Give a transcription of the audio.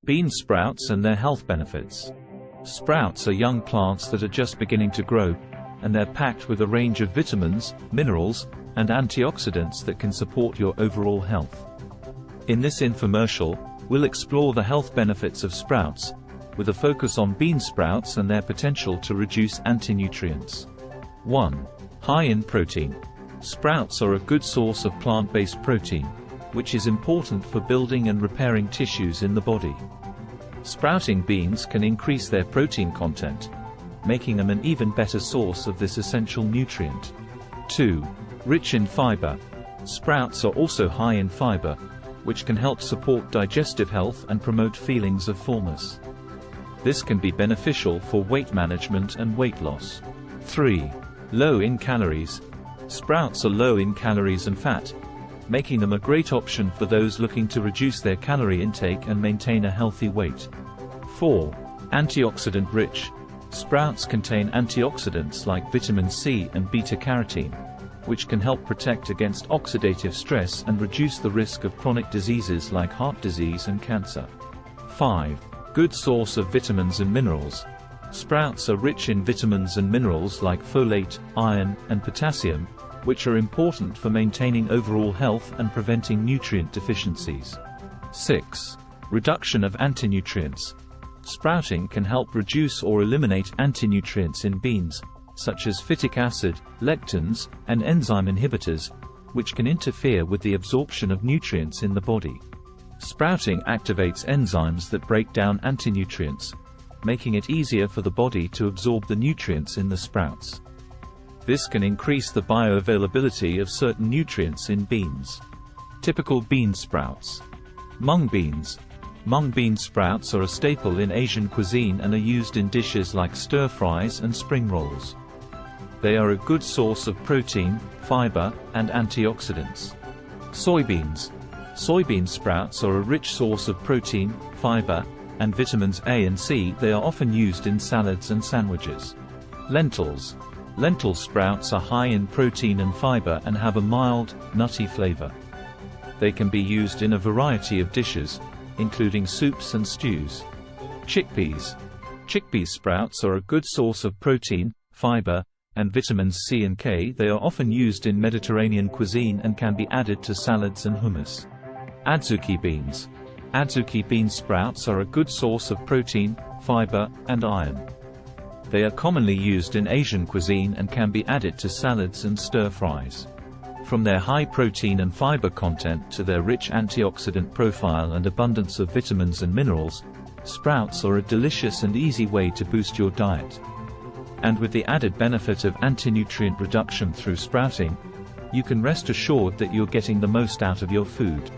Bean sprouts and their health benefits. Sprouts are young plants that are just beginning to grow, and they're packed with a range of vitamins, minerals, and antioxidants that can support your overall health. In this infomercial, we'll explore the health benefits of sprouts, with a focus on bean sprouts and their potential to reduce anti-nutrients. 1. High in protein. Sprouts are a good source of plant-based protein, which is important for building and repairing tissues in the body. Sprouting beans can increase their protein content, making them an even better source of this essential nutrient. 2. Rich in fiber. Sprouts are also high in fiber, which can help support digestive health and promote feelings of fullness. This can be beneficial for weight management and weight loss. 3. Low in calories. Sprouts are low in calories and fat, making them a great option for those looking to reduce their calorie intake and maintain a healthy weight. 4. Antioxidant rich. Sprouts contain antioxidants like vitamin C and beta-carotene, which can help protect against oxidative stress and reduce the risk of chronic diseases like heart disease and cancer. 5. Good source of vitamins and minerals. Sprouts are rich in vitamins and minerals like folate, iron, and potassium, which are important for maintaining overall health and preventing nutrient deficiencies. 6. Reduction of antinutrients. Sprouting can help reduce or eliminate antinutrients in beans, such as phytic acid, lectins, and enzyme inhibitors, which can interfere with the absorption of nutrients in the body. Sprouting activates enzymes that break down antinutrients, making it easier for the body to absorb the nutrients in the sprouts. This can increase the bioavailability of certain nutrients in beans. Typical bean sprouts. Mung beans. Mung bean sprouts are a staple in Asian cuisine and are used in dishes like stir-fries and spring rolls. They are a good source of protein, fiber, and antioxidants. Soybeans. Soybean sprouts are a rich source of protein, fiber, and vitamins A and C. They are often used in salads and sandwiches. Lentils. Lentil sprouts are high in protein and fiber and have a mild, nutty flavor. They can be used in a variety of dishes, including soups and stews. Chickpeas. Chickpea sprouts are a good source of protein, fiber, and vitamins C and K. They are often used in Mediterranean cuisine and can be added to salads and hummus. Adzuki beans. Adzuki bean sprouts are a good source of protein, fiber, and iron. They are commonly used in Asian cuisine and can be added to salads and stir-fries. From their high protein and fiber content to their rich antioxidant profile and abundance of vitamins and minerals, sprouts are a delicious and easy way to boost your diet. And with the added benefit of anti-nutrient reduction through sprouting, you can rest assured that you're getting the most out of your food.